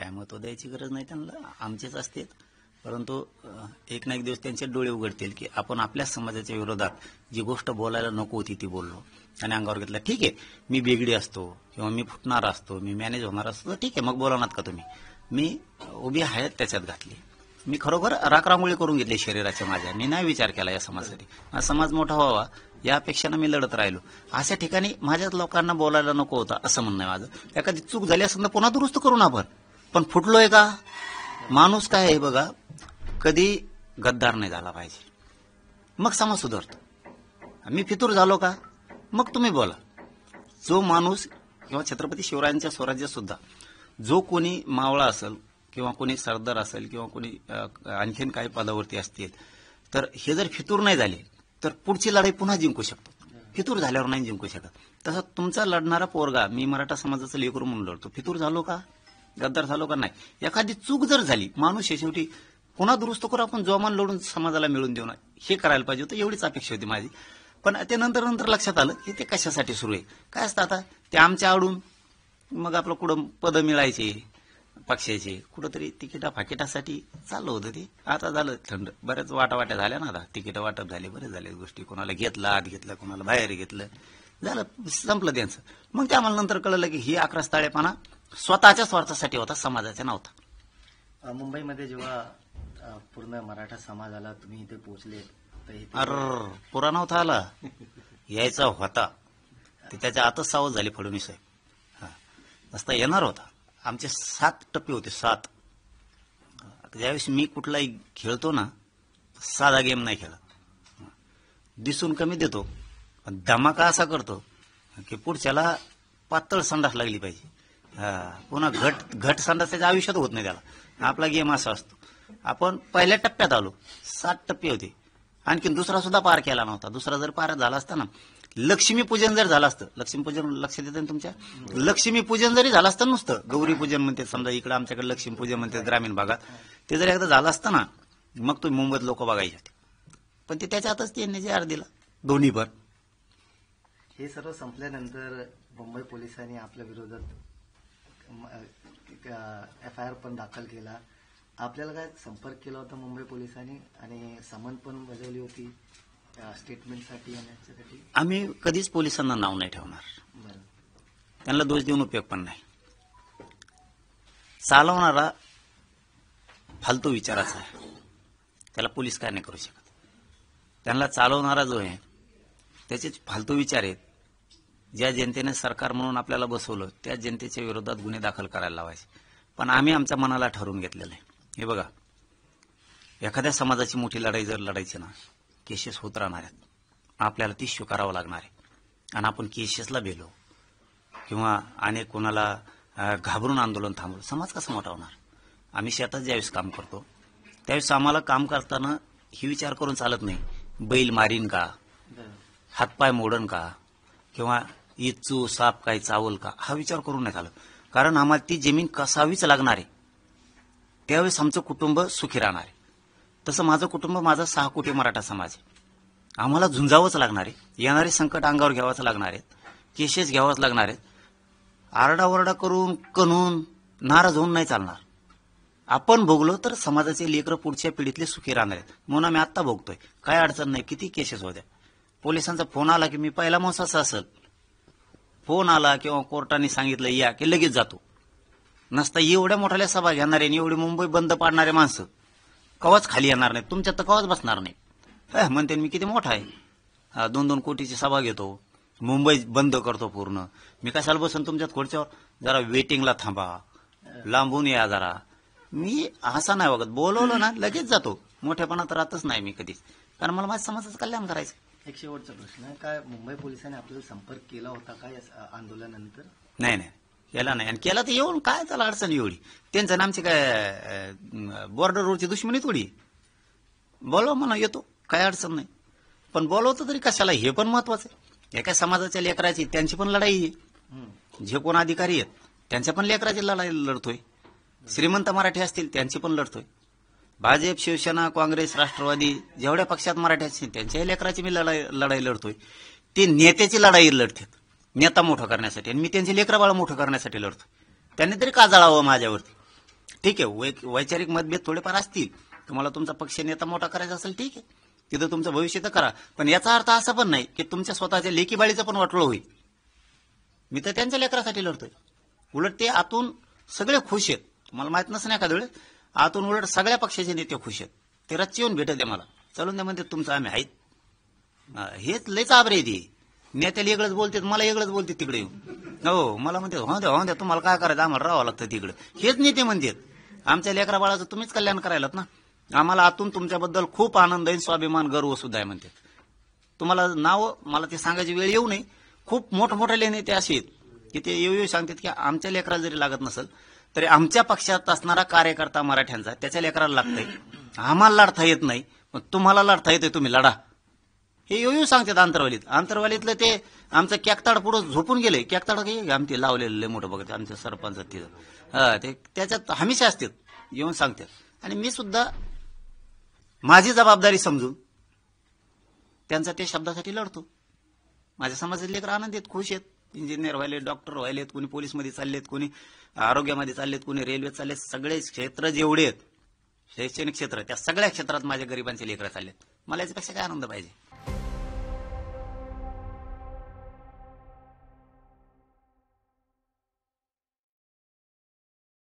काय महत्व द्यायची गरज नाही त्यांना, आमचेच असते. परंतु एक ना एक दिवस त्यांचे डोळे उघडतील की आपण आपल्या समाजाच्या विरोधात जी गोष्ट बोलायला नको होती ती बोललो आणि अंगावर घेतलं. ठीक आहे, मी बेगडी असतो किंवा मी फुटणार असतो, मी मॅनेज होणार असतो, तर ठीक आहे, मग बोला नात का तुम्ही. मी उभी आहेत त्याच्यात घातली. मी खरोखर राखरांगोळी करून घेतली शरीराच्या माझ्या. मी नाही विचार केला या समाजासाठी. हा समाज मोठा व्हावा या अपेक्षेनं मी लढत राहिलो. अशा ठिकाणी माझ्याच लोकांना बोलायला नको होतं असं म्हणणं आहे माझं. एखादी चूक झाली असेल तर पुन्हा दुरुस्त करू ना आपण. पण फुटलोय का? माणूस काय आहे बघा, कधी गद्दार नाही झाला पाहिजे, मग समाज सुधारतो. मी फितूर झालो का मग तुम्ही बोला. जो माणूस किंवा छत्रपती शिवरायांच्या स्वराज्यात सुद्धा जो कोणी मावळा असेल किंवा कोणी सरदार असेल किंवा कोणी आणखीन काही पदावरती असतील, तर हे जर फितूर नाही झाले तर पुढची लढाई पुन्हा जिंकू शकतो. फितूर झाल्यावर नाही जिंकू शकत. तसा तुमचा लढणारा पोरगा, मी मराठा समाजाचं लेकरू म्हणून लढतो, फितूर झालो का, गद्दार झालो का नाही. एखादी चूक जर झाली, माणूस हे शेवटी पुन्हा दुरुस्त करू आपण, जोमान लढून समाजाला मिळून देऊ, हे करायला पाहिजे होतं. एवढीच अपेक्षा होती माझी. पण ते नंतर नंतर लक्षात आलं की ते कशासाठी सुरू आहे. काय असतं आता ते आमच्या आडून मग आपलं कुठं पद मिळायचे पक्षाचे, कुठंतरी तिकिटा फाकिटासाठी चाललं होतं ते. आता झालं थंड, बऱ्याच वाटावाट्या झाल्या ना. आता तिकीट वाटप झाले, बरेच झाले गोष्टी. कोणाला घेतलं आत घेतलं, कोणाला बाहेर घेतलं, झालं संपलं त्यांचं. मग ते आम्हाला नंतर कळलं की ही अकरास्ताळेपणा स्वतःच्या स्वार्थासाठी होता, समाजाचा नव्हता. मुंबईमध्ये जेव्हा पूर्ण मराठा समाज आला, तुम्ही इथे पोहोचले, पुरा नव्हता आला, यायचा होता. ते त्याच्या आतच सावध झाले फडणवीस साहेब. नसता येणार होता. आमचे 7 टप्पे होते, 7. ज्यावेळेस मी कुठलाही खेळतो ना, साधा गेम नाही खेळत. दिसून कमी देतो, पण धमाका असा करतो की पुढच्याला पातळ संडास लागली पाहिजे. पुन्हा घट संडास त्याच्या आयुष्यात होत नाही. त्याला आपला गेम असा असतो. आपण पहिल्या टप्प्यात आलो, 7 टप्पे होते. आणखीन दुसरा सुद्धा पार केला नव्हता. दुसरा जर पार झाला असता ना, लक्ष्मीपूजन जर झालं असतं, लक्ष्मीपूजन लक्षात येतं तुमच्या, लक्ष्मीपूजन जरी झालं असतं, नुसतं गौरी पूजन म्हणते समजा, इकडे आमच्याकडे लक्ष्मीपूजन म्हणते ग्रामीण भागात, ते जर एकदा झालं असतं ना, मग तुम्ही मुंबईत लोक बघायचे होते. पण ते त्याच्यातच त्यांनी जे दिला दोन्ही पण. हे सर्व संपल्यानंतर मुंबई पोलिसांनी आपल्या विरोधात FIR पण दाखल केला. आपल्याला काय संपर्क केला होता मुंबई पोलिसांनी आणि समन पण बजावली होती स्टेटमेंटसाठी आणि याच्यासाठी? आम्ही कधीच पोलिसांना नाव नाही ठेवणार, त्यांना दोष देऊन उपयोग पण नाही. चालवणारा फालतू विचाराचा आहे, त्याला पोलीस काय नाही करू शकत. त्यांना चालवणारा जो आहे त्याचे फालतू विचार आहेत. ज्या जनतेने सरकार म्हणून आपल्याला बसवलं त्या जनतेच्या विरोधात गुन्हे दाखल करायला लावायचे. पण आम्ही आमच्या मनाला ठरवून घेतलेलं आहे. हे बघा, एखाद्या समाजाची मोठी लढाई जर लढायची ना, केसेस होत राहणार आहेत, आपल्याला ती स्वीकारावं लागणार आहे. आणि आपण केसेसला भेलो किंवा अनेक कोणाला घाबरून आंदोलन थांबवलं, समाज कसा मोठा होणार. आम्ही शेतात ज्यावेळेस काम करतो त्यावेळेस आम्हाला काम करताना ही विचार करून चालत नाही, बैल मारीन का, हातपाय मोडन का, किंवा इच्चू साप काय चावल का, हा विचार करून नाही चालत. कारण आम्हाला ती जमीन कसावीच लागणार आहे, त्यावेळेस आमचं कुटुंब सुखी राहणार आहे. तसं माझं कुटुंब, माझा 6 कोटी मराठा समाज आहे. आम्हाला झुंजावंच लागणार आहे, येणारे संकट अंगावर घ्यावंच लागणार आहेत, केसेस घ्यावंच लागणार आहेत. आरडाओरडा करून कणून नाराज होऊन नाही चालणार. आपण भोगलो तर समाजाचे लेकरं पुढच्या पिढीतले सुखी राहणार आहेत. म्हणून आम्ही आत्ता भोगतोय, काय अडचण नाही, किती केसेस होत्या. पोलिसांचा फोन आला की मी पहिला माणूस असा असेल, फोन आला किंवा कोर्टाने सांगितलं या की लगेच जातो. नसता एवढ्या मोठ्या सभा घेणारे आणि एवढी मुंबई बंद पाडणारे माणसं कवाच खाली येणार नाही, तुमच्यात तर कवाच बसणार नाही. म्हणते मी किती मोठा आहे, 2-2 कोटीची सभा घेतो, मुंबई बंद करतो पूर्ण, मी कशाला बसून तुमच्यात खुर्च्यावर. जरा वेटिंगला थांबा, लांबून या जरा. मी असा नाही बघत, बोलवलं ना लगेच जातो. मोठेपणा तर राहतच नाही मी कधीच, कारण मला माझ्या समाजाचं कल्याण करायचं. एक शेवटचा प्रश्न आहे, काय मुंबई पोलिसांनी आपल्याला संपर्क केला होता काय आंदोलनानंतर? नाही नाही, केला नाही. आणि केला तर येऊन काय त्याला अडचण एवढी. त्यांचं ना आमची काय बॉर्डरवरची दुश्मनी थोडी. बोलवा म्हणा, येतो, काय अडचण नाही. पण बोलवतं तरी कशाला, हे पण महत्वाचं आहे. एका समाजाच्या लेकराची त्यांची पण लढाई आहे. जे कोण अधिकारी आहेत त्यांच्या पण लेकराची लढाई लढतोय. श्रीमंत मराठी असतील त्यांची पण लढतोय. भाजप, शिवसेना, काँग्रेस, राष्ट्रवादी जेवढ्या पक्षात मराठी असतील त्यांच्याही लेकराची मी लढाई लढतोय. ते नेत्याची लढाई लढतात, नेता मोठं करण्यासाठी, आणि मी त्यांचे लेकरं बाळ मोठं करण्यासाठी लढतो. त्यांनी तरी का जळावं माझ्यावरती. ठीक आहे, वैचारिक मतभेद थोडेफार असतील, तुम्हाला तुमचा पक्ष नेता मोठा करायचा असेल, ठीक आहे, तिथं तुमचं भविष्य तर करा. पण याचा अर्थ असा पण नाही की तुमच्या स्वतःच्या लेकीबाळीचं पण वाटलं होईल. मी तर त्यांच्या लेकरासाठी लढतोय. उलट ते आतून सगळे खुश आहेत. तुम्हाला माहित नसतं एखाद्या वेळेस, आतून उलट सगळ्या पक्षाचे नेते खुश आहेत. ते रच्ची येऊन भेटत आहे मला, चलून द्या म्हणते तुमचं आम्ही आहेत. हेच लयच आबरे आहे ते. नेत्याला वेगळंच बोलतात, मला वेगळंच बोलतात तिकडे येऊन. हो, मला म्हणते हो द्या तुम्हाला काय करायचं, आम्हाला राहावं लागतं तिकडे. हेच नेते म्हणतात. आमच्या लेकरा बाळाचं तुम्हीच कल्याण करायलात ना. आम्हाला आतून तुमच्याबद्दल खूप आनंद आहे, स्वाभिमान, गर्व सुद्धा आहे म्हणतात. तुम्हाला नाव मला ते सांगायची वेळ येऊ नये. खूप मोठमोठे नेते असे आहेत की ते येऊ सांगतात की आमच्या लेकराला जरी लागत नसेल तरी आमच्या पक्षात असणारा कार्यकर्ता मराठ्यांचा त्याच्या लेकराला लागतंय, आम्हाला लढता येत नाही, पण तुम्हाला लढता येतंय, तुम्ही लढा. हे येऊ सांगतात आंतरवालीतलं ते आमचं कॅकताड पुढं झोपून गेले. कॅकताड आमचे लावलेलं मोठं बघत आमच्या सरपंच तिथं, ते त्याच्यात हमेशा असतात, येऊन सांगतात. आणि मी सुद्धा माझी जबाबदारी समजून त्यांचा त्या शब्दासाठी लढतो. माझ्या समाजातले लेकर आनंद आहेत, खुश आहेत. इंजिनियर व्हायले, डॉक्टर व्हायलेत, कोणी पोलीसमध्ये चाललेत, कोणी आरोग्यामध्ये चाललेत, कोणी रेल्वेत चाललेत. सगळे क्षेत्र जेवढे आहेत, शैक्षणिक क्षेत्र, त्या सगळ्या क्षेत्रात माझ्या गरिबांचे लेकरं चाललेत. मला याच्यापेक्षा काय आनंद पाहिजे.